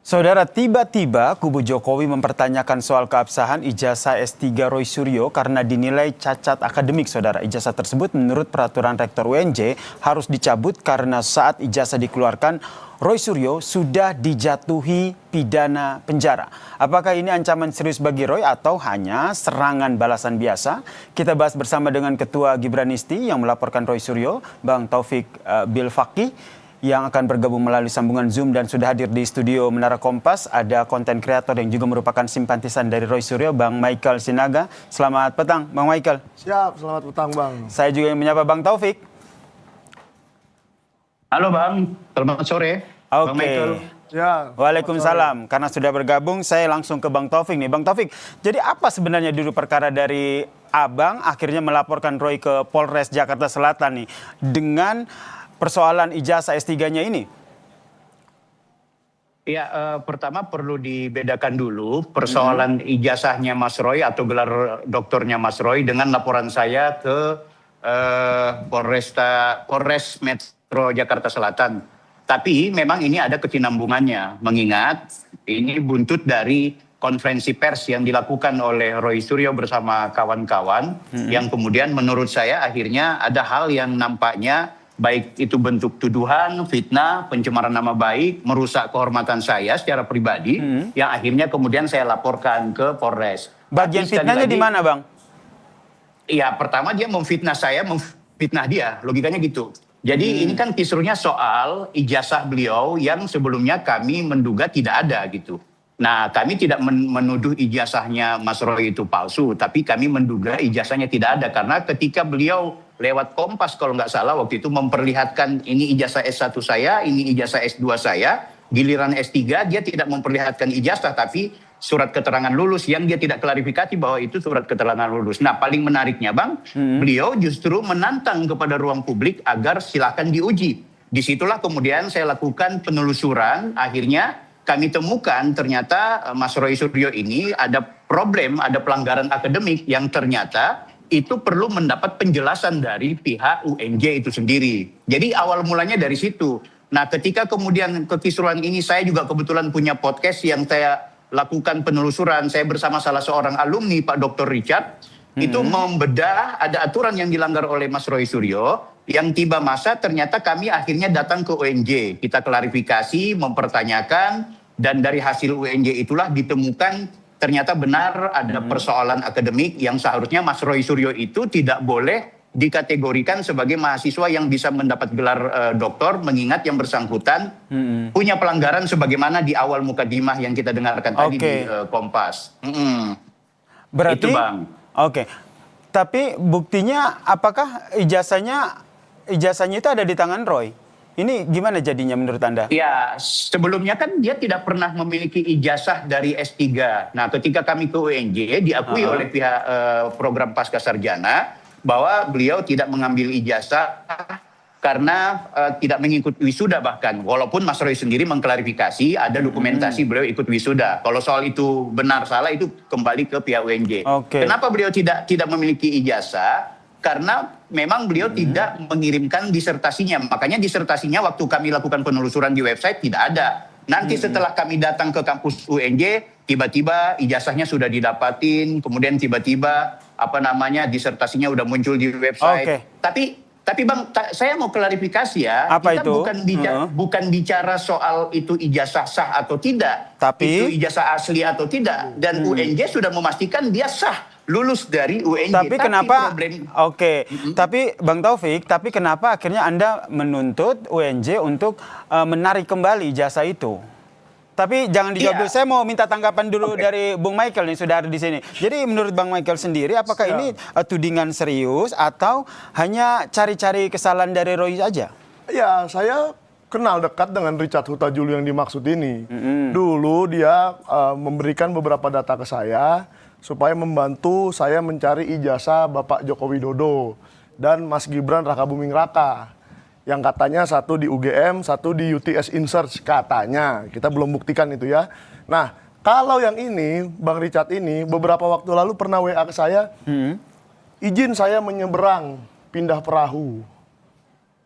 Saudara, tiba-tiba kubu Jokowi mempertanyakan soal keabsahan ijazah S3 Roy Suryo karena dinilai cacat akademik, saudara. Ijazah tersebut menurut peraturan rektor UNJ harus dicabut karena saat ijazah dikeluarkan, Roy Suryo sudah dijatuhi pidana penjara. Apakah ini ancaman serius bagi Roy atau hanya serangan balasan biasa? Kita bahas bersama dengan Ketua Gibranisti yang melaporkan Roy Suryo, Bang Taufik Bilfaqih, yang akan bergabung melalui sambungan Zoom, dan sudah hadir di studio Menara Kompas ada konten kreator yang juga merupakan simpatisan dari Roy Suryo, Bang Michael Sinaga. Selamat petang, Bang Michael. Siap, selamat petang, Bang. Saya juga yang menyapa Bang Taufik. Halo Bang, selamat sore. Bang Michael. Ya, Waalaikumsalam. Karena sudah bergabung, saya langsung ke Bang Taufik nih. Bang Taufik, jadi apa sebenarnya dulu perkara dari Abang akhirnya melaporkan Roy ke Polres Jakarta Selatan nih dengan persoalan ijazah S3-nya ini? Ya, pertama perlu dibedakan dulu persoalan ijazahnya Mas Roy atau gelar doktornya Mas Roy dengan laporan saya ke Polres Metro Jakarta Selatan. Tapi memang ini ada kesinambungannya, mengingat ini buntut dari konferensi pers yang dilakukan oleh Roy Suryo bersama kawan-kawan, yang kemudian menurut saya akhirnya ada hal yang nampaknya baik itu bentuk tuduhan, fitnah, pencemaran nama baik, merusak kehormatan saya secara pribadi, yang akhirnya kemudian saya laporkan ke Polres. Bagian fitnahnya di mana, Bang? Iya, pertama dia memfitnah saya, memfitnah dia, logikanya gitu. Jadi ini kan kisruhnya soal ijazah beliau yang sebelumnya kami menduga tidak ada gitu. Nah, kami tidak menuduh ijazahnya Mas Roy itu palsu, tapi kami menduga ijazahnya tidak ada karena ketika beliau lewat Kompas kalau nggak salah waktu itu memperlihatkan ini ijazah S1 saya, ini ijazah S2 saya, giliran S3 dia tidak memperlihatkan ijazah tapi surat keterangan lulus yang dia tidak klarifikasi bahwa itu surat keterangan lulus. Nah, paling menariknya Bang, beliau justru menantang kepada ruang publik agar silakan diuji. Disitulah kemudian saya lakukan penelusuran, akhirnya kami temukan ternyata Mas Roy Suryo ini ada problem, ada pelanggaran akademik yang ternyata itu perlu mendapat penjelasan dari pihak UNJ itu sendiri. Jadi awal mulanya dari situ. Nah, ketika kemudian kekisruhan ini saya juga kebetulan punya podcast yang saya lakukan penelusuran. Saya bersama salah seorang alumni, Pak Dr. Richard, itu membedah ada aturan yang dilanggar oleh Mas Roy Suryo. Yang tiba masa ternyata kami akhirnya datang ke UNJ. Kita klarifikasi, mempertanyakan, dan dari hasil UNJ itulah ditemukan ternyata benar ada persoalan akademik yang seharusnya Mas Roy Suryo itu tidak boleh dikategorikan sebagai mahasiswa yang bisa mendapat gelar doktor, mengingat yang bersangkutan punya pelanggaran sebagaimana di awal mukadimah yang kita dengarkan tadi di Kompas. Berarti, itu Bang. Oke. Tapi buktinya apakah ijazahnya itu ada di tangan Roy? Ini gimana jadinya menurut Anda? Ya, sebelumnya kan dia tidak pernah memiliki ijazah dari S3. Nah, ketika kami ke UNJ, diakui oleh pihak program Pasca Sarjana bahwa beliau tidak mengambil ijazah karena tidak mengikuti wisuda bahkan. Walaupun Mas Roy sendiri mengklarifikasi ada dokumentasi beliau ikut wisuda. Kalau soal itu benar salah itu kembali ke pihak UNJ. Kenapa beliau tidak memiliki ijazah? Karena memang beliau tidak mengirimkan disertasinya. Makanya disertasinya waktu kami lakukan penelusuran di website tidak ada. Nanti setelah kami datang ke kampus UNJ, tiba-tiba ijazahnya sudah didapatin, kemudian tiba-tiba disertasinya udah muncul di website. Tapi Bang, saya mau klarifikasi ya. Apa kita itu? bukan bicara soal itu ijazah sah atau tidak. Tapi itu ijazah asli atau tidak. Dan UNJ sudah memastikan dia sah. Lulus dari UNJ. Tapi kenapa? Tapi Bang Taufik, tapi kenapa akhirnya Anda menuntut UNJ untuk menarik kembali ijazah itu? Tapi jangan dijawab dulu. Saya mau minta tanggapan dulu dari Bung Michael yang sudah ada di sini. Jadi menurut Bang Michael sendiri, apakah ini tudingan serius atau hanya cari-cari kesalahan dari Roy saja? Ya, saya kenal dekat dengan Richard Huta-Julu yang dimaksud ini. Dulu dia memberikan beberapa data ke saya supaya membantu saya mencari ijazah Bapak Joko Widodo dan Mas Gibran Rakabuming Raka. Yang katanya satu di UGM, satu di UTS InSearch katanya. Kita belum buktikan itu ya. Nah, kalau yang ini, Bang Richard ini, beberapa waktu lalu pernah WA ke saya, izin saya menyeberang, pindah perahu.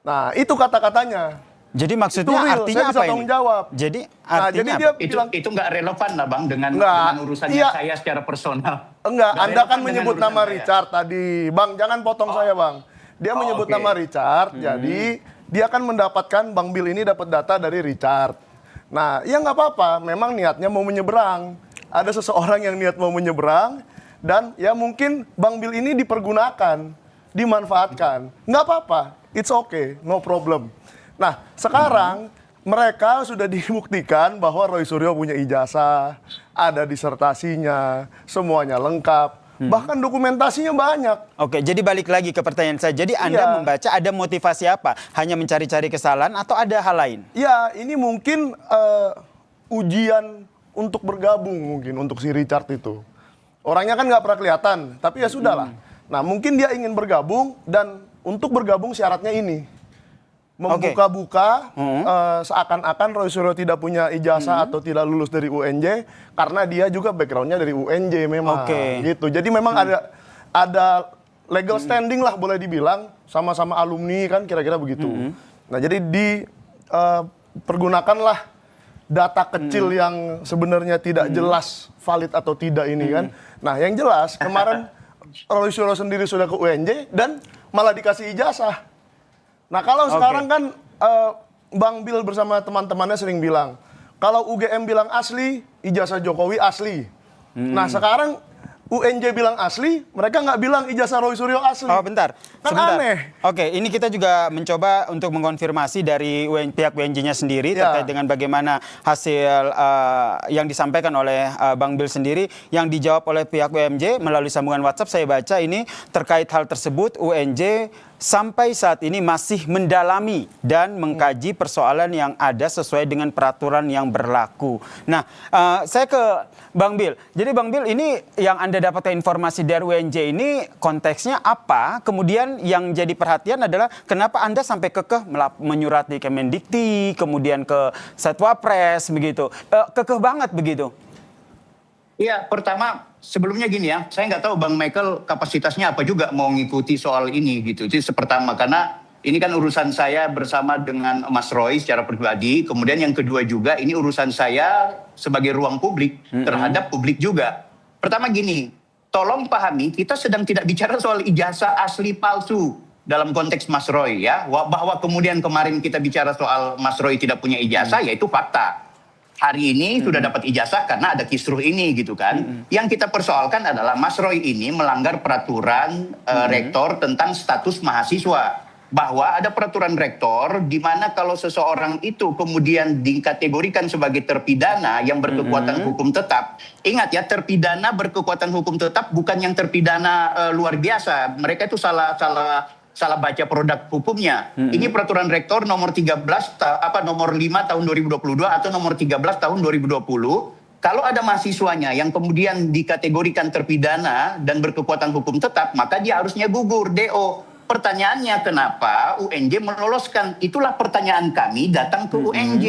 Nah, itu kata-katanya. Jadi Itu maksudnya real, artinya saya bisa apa tanggung ini? jawab. Jadi Nah, artinya jadi apa? dia Itu bilang, itu nggak relevan lah Bang dengan Nggak. urusannya Iya. saya secara personal. enggak, Nggak Anda kan relevan dengan menyebut urusan nama saya. Richard tadi. Bang, jangan potong saya, Bang. Dia menyebut oke. nama Richard, jadi dia akan mendapatkan Bang Bill ini dapat data dari Richard. Nah, ya nggak apa-apa, memang niatnya mau menyeberang. Ada seseorang yang niat mau menyeberang, dan ya mungkin Bang Bill ini dipergunakan, dimanfaatkan. Nggak apa-apa, it's okay, no problem. Nah, sekarang mereka sudah dibuktikan bahwa Roy Suryo punya ijazah, ada disertasinya, semuanya lengkap, bahkan dokumentasinya banyak. Oke, jadi balik lagi ke pertanyaan saya. Jadi Anda Iya. membaca ada motivasi apa? Hanya mencari-cari kesalahan atau ada hal lain? Ya, ini mungkin ujian untuk bergabung mungkin untuk si Richard itu. Orangnya kan nggak pernah kelihatan, tapi ya sudahlah. Nah, mungkin dia ingin bergabung dan untuk bergabung syaratnya ini. Membuka-buka seakan-akan Roy Suryo tidak punya ijazah atau tidak lulus dari UNJ karena dia juga backgroundnya dari UNJ memang. Oke. Gitu. Jadi memang ada legal standing lah boleh dibilang, sama-sama alumni kan kira-kira begitu. Nah, jadi pergunakanlah data kecil yang sebenarnya tidak jelas valid atau tidak ini kan. Nah, yang jelas kemarin Roy Suryo sendiri sudah ke UNJ dan malah dikasih ijazah. Nah, kalau sekarang kan Bang Bill bersama teman-temannya sering bilang, kalau UGM bilang asli, ijazah Jokowi asli. Nah, sekarang UNJ bilang asli, mereka nggak bilang ijazah Roy Suryo asli. Oh, bentar. Kan Sebentar. aneh. Oke, ini kita juga mencoba untuk mengkonfirmasi dari pihak UNJ-nya sendiri Ya. terkait dengan bagaimana hasil yang disampaikan oleh Bang Bill sendiri, yang dijawab oleh pihak UNJ melalui sambungan WhatsApp. Saya baca ini terkait hal tersebut, UNJ sampai saat ini masih mendalami dan mengkaji persoalan yang ada sesuai dengan peraturan yang berlaku. Nah, saya ke Bang Bill. Jadi Bang Bill, ini yang Anda dapatkan informasi dari UNJ ini konteksnya apa? Kemudian yang jadi perhatian adalah kenapa Anda sampai kekeh menyurat di Kemendikti, kemudian ke Setwapres begitu. Kekeh banget begitu. Iya, pertama sebelumnya gini ya, saya nggak tahu Bang Michael kapasitasnya apa juga mau ngikuti soal ini gitu. Itu pertama, karena ini kan urusan saya bersama dengan Mas Roy secara pribadi. Kemudian yang kedua juga ini urusan saya sebagai ruang publik terhadap publik juga. Pertama gini, tolong pahami kita sedang tidak bicara soal ijazah asli palsu dalam konteks Mas Roy ya. Bahwa kemudian kemarin kita bicara soal Mas Roy tidak punya ijazah, yaitu fakta. Hari ini sudah dapat ijazah karena ada kisruh ini gitu kan. Yang kita persoalkan adalah Mas Roy ini melanggar peraturan rektor tentang status mahasiswa. Bahwa ada peraturan rektor di mana kalau seseorang itu kemudian dikategorikan sebagai terpidana yang berkekuatan hukum tetap. Ingat ya, terpidana berkekuatan hukum tetap bukan yang terpidana luar biasa. Mereka itu salah baca produk hukumnya. Ini peraturan rektor nomor 13 nomor 5 tahun 2022 atau nomor 13 tahun 2020. Kalau ada mahasiswanya yang kemudian dikategorikan terpidana dan berkekuatan hukum tetap, maka dia harusnya gugur DO. Pertanyaannya kenapa UNJ meloloskan? Itulah pertanyaan kami datang ke UNJ.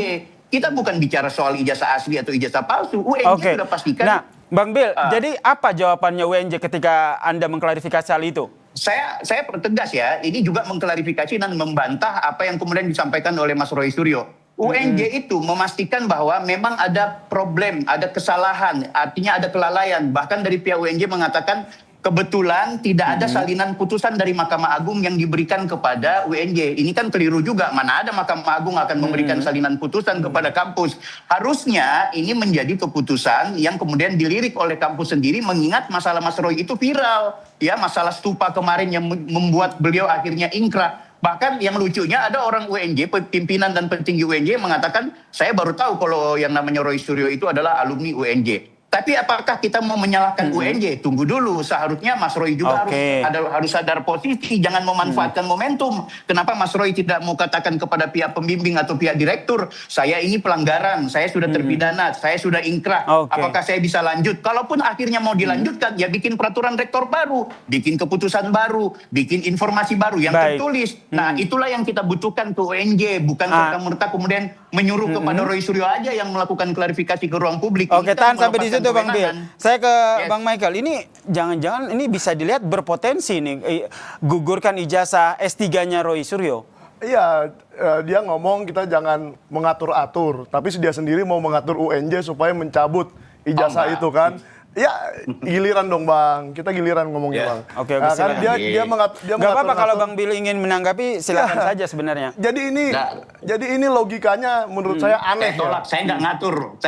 Kita bukan bicara soal ijazah asli atau ijazah palsu. UNJ sudah pastikan. Nah, Bang Bill, jadi apa jawabannya UNJ ketika Anda mengklarifikasi hal itu? Saya pertegas ya, ini juga mengklarifikasi dan membantah apa yang kemudian disampaikan oleh Mas Roy Suryo. UNJ itu memastikan bahwa memang ada problem, ada kesalahan, artinya ada kelalaian. Bahkan dari pihak UNJ mengatakan kebetulan tidak ada salinan putusan dari Mahkamah Agung yang diberikan kepada UNJ. Ini kan keliru juga. Mana ada Mahkamah Agung akan memberikan salinan putusan kepada kampus. Harusnya ini menjadi keputusan yang kemudian dilirik oleh kampus sendiri, mengingat masalah Mas Roy itu viral. Ya, masalah stupa kemarin yang membuat beliau akhirnya ingkrah. Bahkan yang lucunya ada orang UNJ, pimpinan dan petinggi UNJ mengatakan, saya baru tahu kalau yang namanya Roy Suryo itu adalah alumni UNJ. Tapi apakah kita mau menyalahkan UNJ? Tunggu dulu, seharusnya Mas Roy juga harus sadar posisi, jangan memanfaatkan momentum. Kenapa Mas Roy tidak mau katakan kepada pihak pembimbing atau pihak direktur, saya ini pelanggaran, saya sudah terpidana, saya sudah ingkrah, apakah saya bisa lanjut? Kalaupun akhirnya mau dilanjutkan, ya bikin peraturan rektor baru, bikin keputusan baru, bikin informasi baru yang tertulis. Nah, itulah yang kita butuhkan ke UNJ, bukan serta-merta kemudian menyuruh kepada Roy Suryo aja yang melakukan klarifikasi ke ruang publik. Oke, tahan sampai di situ Bang Bill. Saya ke Bang Michael. Ini jangan-jangan ini bisa dilihat berpotensi nih gugurkan ijazah S3-nya Roy Suryo. Iya, dia ngomong kita jangan mengatur-atur, tapi dia sendiri mau mengatur UNJ supaya mencabut ijazah enggak. itu kan. Ya, giliran dong Bang. Kita giliran ngomongnya Ya. Bang. Oke, Nah, kan silakan. dia Iya. dia Nggak apa-apa kalau mengatur-ngatur. Bang Bill ingin menanggapi, silakan Ya. saja sebenarnya. Nah. Jadi ini logikanya menurut saya aneh. Saya tolak, saya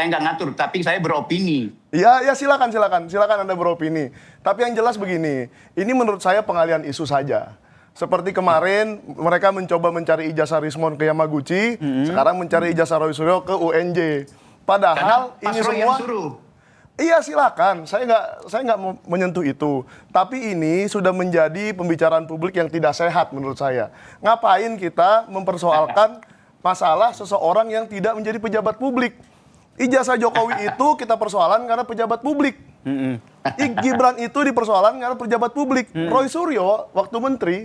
nggak ngatur, tapi saya beropini. Ya silakan Anda beropini. Tapi yang jelas begini, ini menurut saya pengalian isu saja. Seperti kemarin mereka mencoba mencari ijazah Rismon ke Yamaguchi, sekarang mencari ijazah Roy Suryo ke UNJ. Padahal Karena Mas ini Roy semua yang suruh. iya silakan, saya nggak mau menyentuh itu. Tapi ini sudah menjadi pembicaraan publik yang tidak sehat menurut saya. Ngapain kita mempersoalkan masalah seseorang yang tidak menjadi pejabat publik? Ijazah Jokowi itu kita persoalan karena pejabat publik. Gibran itu dipersoalan karena pejabat publik. Roy Suryo waktu menteri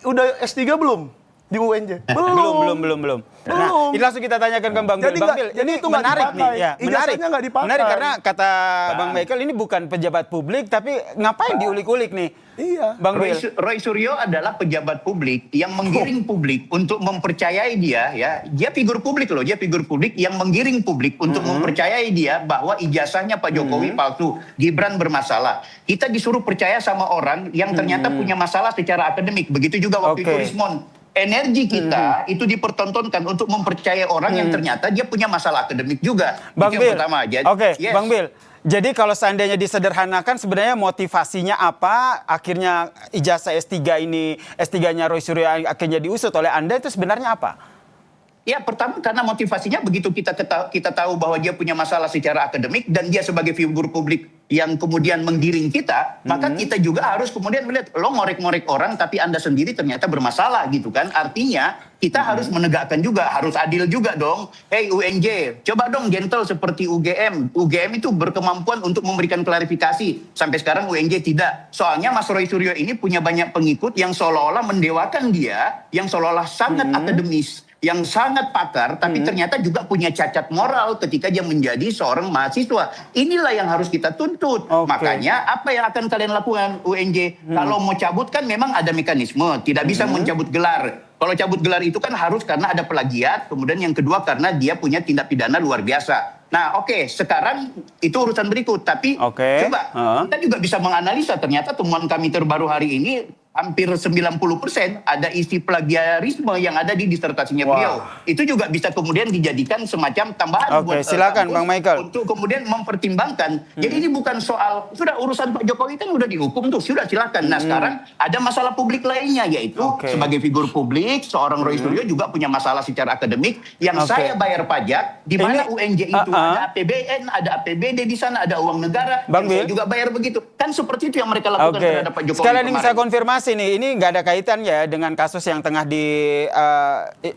udah S3 belum di UNJ? Belum. Nah, ini langsung kita tanyakan ke Bang Bill. Jadi Bang nggak- Bill, jadi ini itu nggak menarik dipakai. nih. Ya, Ijazahnya nggak dipakai. Menarik karena kata Bang Michael ini bukan pejabat publik, tapi ngapain diulik-ulik nih? Iya. Bang Bill. Roy Suryo adalah pejabat publik yang menggiring publik untuk mempercayai dia, ya. Dia figur publik loh, dia figur publik yang menggiring publik untuk mempercayai dia bahwa ijazahnya Pak Jokowi palsu, Gibran bermasalah. Kita disuruh percaya sama orang yang ternyata punya masalah secara akademik. Begitu juga waktu Oke. itu Rismon. Energi kita itu dipertontonkan untuk mempercayai orang yang ternyata dia punya masalah akademik juga. Bang Itu Bill. yang pertama. Oke, Yes. Bang Bill. Jadi kalau seandainya disederhanakan sebenarnya motivasinya apa? Akhirnya ijazah S3 ini, S3-nya Roy Suryo akhirnya diusut oleh Anda itu sebenarnya apa? Ya, pertama karena motivasinya begitu kita tahu bahwa dia punya masalah secara akademik dan dia sebagai figur publik yang kemudian menggiring kita, maka kita juga harus kemudian melihat lo ngorek-ngorek orang tapi Anda sendiri ternyata bermasalah gitu kan. Artinya kita harus menegakkan juga, harus adil juga dong. Hey UNJ, coba dong gentle seperti UGM. UGM itu berkemampuan untuk memberikan klarifikasi. Sampai sekarang UNJ tidak. Soalnya Mas Roy Suryo ini punya banyak pengikut yang seolah-olah mendewakan dia, yang seolah-olah sangat akademis, yang sangat pakar, tapi ternyata juga punya cacat moral ketika dia menjadi seorang mahasiswa. Inilah yang harus kita tuntut. Oke. Makanya apa yang akan kalian lakukan UNJ? Kalau mau cabut kan memang ada mekanisme, tidak bisa mencabut gelar. Kalau cabut gelar itu kan harus karena ada plagiat, kemudian yang kedua karena dia punya tindak pidana luar biasa. Nah oke, sekarang itu urusan berikut. Tapi Oke. coba kita juga bisa menganalisa ternyata temuan kami terbaru hari ini hampir 90% ada isi plagiarisme yang ada di disertasinya beliau. Itu juga bisa kemudian dijadikan semacam tambahan Oke, silakan, kampus Bang Michael. untuk kemudian mempertimbangkan. Jadi ini bukan soal sudah urusan Pak Jokowi kan udah dihukum tuh, sudah silakan. Nah, sekarang ada masalah publik lainnya yaitu Oke. sebagai figur publik seorang Roy Suryo juga punya masalah secara akademik yang Oke. saya bayar pajak di mana Ini- UNJ itu ada APBN, ada APBD di sana, ada uang negara Bang yang saya Bill. juga bayar begitu. Kan seperti itu yang mereka lakukan Oke. terhadap Pak Jokowi Sekalian ingin saya kemarin. konfirmasi nih, ini nggak ada kaitannya ya dengan kasus yang tengah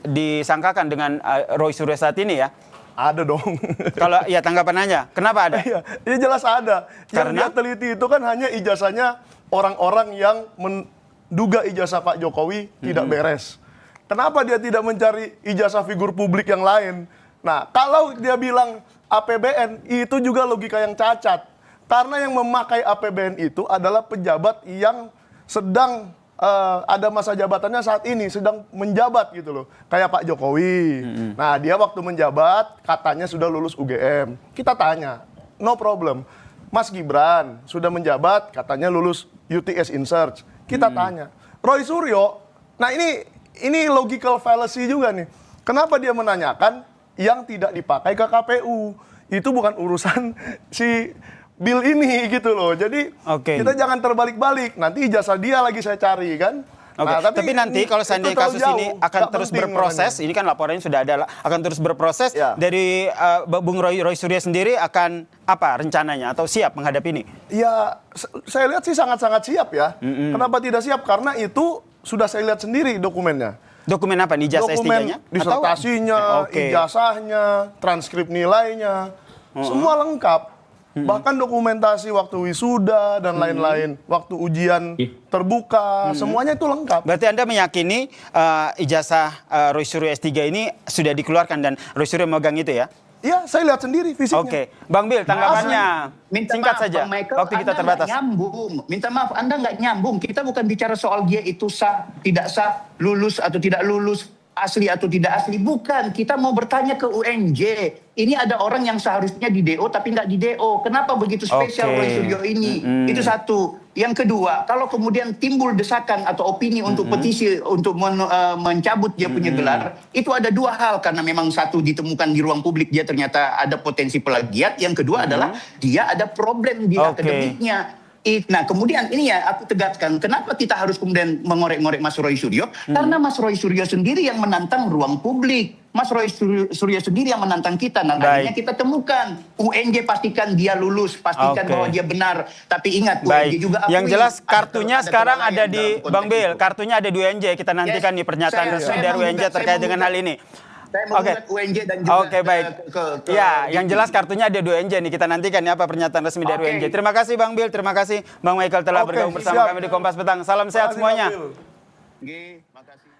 disangkakan dengan Roy Suryo saat ini ya? Ada dong. Kalau ya tanggapannya, kenapa ada? Iya, ini jelas ada. Yang Karena? dia teliti itu kan hanya ijazahnya orang-orang yang menduga ijazah Pak Jokowi tidak beres. Kenapa dia tidak mencari ijazah figur publik yang lain? Nah, kalau dia bilang APBN, itu juga logika yang cacat. Karena yang memakai APBN itu adalah pejabat yang sedang ada masa jabatannya saat ini, sedang menjabat gitu loh. Kayak Pak Jokowi. Nah, dia waktu menjabat katanya sudah lulus UGM. Kita tanya, no problem. Mas Gibran sudah menjabat katanya lulus UTS Insearch. Kita tanya. Roy Suryo, nah ini logical fallacy juga nih. Kenapa dia menanyakan yang tidak dipakai ke KPU? Itu bukan urusan si Bill ini gitu loh. Jadi Oke. kita jangan terbalik-balik. Nanti ijazah dia lagi saya cari kan. Oke, Nah, tapi nanti kalau itu seandainya terlalu kasus jauh. ini akan Nggak terus penting berproses, makanya. ini kan laporannya sudah ada, akan terus berproses. Ya. Dari Bung Roy Suryo sendiri akan apa rencananya atau siap menghadapi ini? Ya, saya lihat sih sangat-sangat siap ya. Kenapa tidak siap? Karena itu sudah saya lihat sendiri dokumennya. Dokumen apa nih, ijazah Dokumen S3-nya? disertasinya, Oke. ijazahnya, transkrip nilainya, semua lengkap. Bahkan dokumentasi waktu wisuda dan lain-lain, waktu ujian terbuka, semuanya itu lengkap. Berarti Anda meyakini ijazah Roy Suryo S3 ini sudah dikeluarkan dan Roy Suryo memegang itu ya? Iya, saya lihat sendiri fisiknya. Oke, Bang Bill, tanggapannya Minta singkat maaf, saja. Bang Michael, Waktu kita Anda terbatas. nggak nyambung. Minta maaf, Anda nggak nyambung. Kita bukan bicara soal dia itu sah, tidak sah, lulus atau tidak lulus. asli atau tidak asli. Bukan, kita mau bertanya ke UNJ. Ini ada orang yang seharusnya di DO tapi nggak di DO. Kenapa begitu spesial Oke. Roy Suryo ini? Itu satu. Yang kedua, kalau kemudian timbul desakan atau opini untuk petisi untuk mencabut dia punya gelar, itu ada dua hal. Karena memang satu ditemukan di ruang publik dia ternyata ada potensi plagiat. Yang kedua adalah dia ada problem di akademiknya. Nah kemudian ini ya aku tegaskan, kenapa kita harus kemudian mengorek-ngorek Mas Roy Suryo? Karena Mas Roy Suryo sendiri yang menantang ruang publik. Mas Roy Suryo sendiri yang menantang kita. Nah akhirnya kita temukan, UNJ pastikan dia lulus, pastikan bahwa dia benar. Tapi ingat, UNJ juga akui. Yang jelas kartunya ada sekarang kelalaian ada di dalam konteks Bang Bill, itu. kartunya ada di UNJ. Kita nantikan nih pernyataan resmi dari UNJ terkait dengan hal ini. Saya menggugat UNJ dan juga baik. Ya, yang jelas kartunya ada di UNJ nih. Kita nantikan ya apa pernyataan resmi dari UNJ. Terima kasih Bang Bill, terima kasih Bang Michael telah bergabung bersama kami di Kompas Petang. Salam sehat semuanya. Makasih.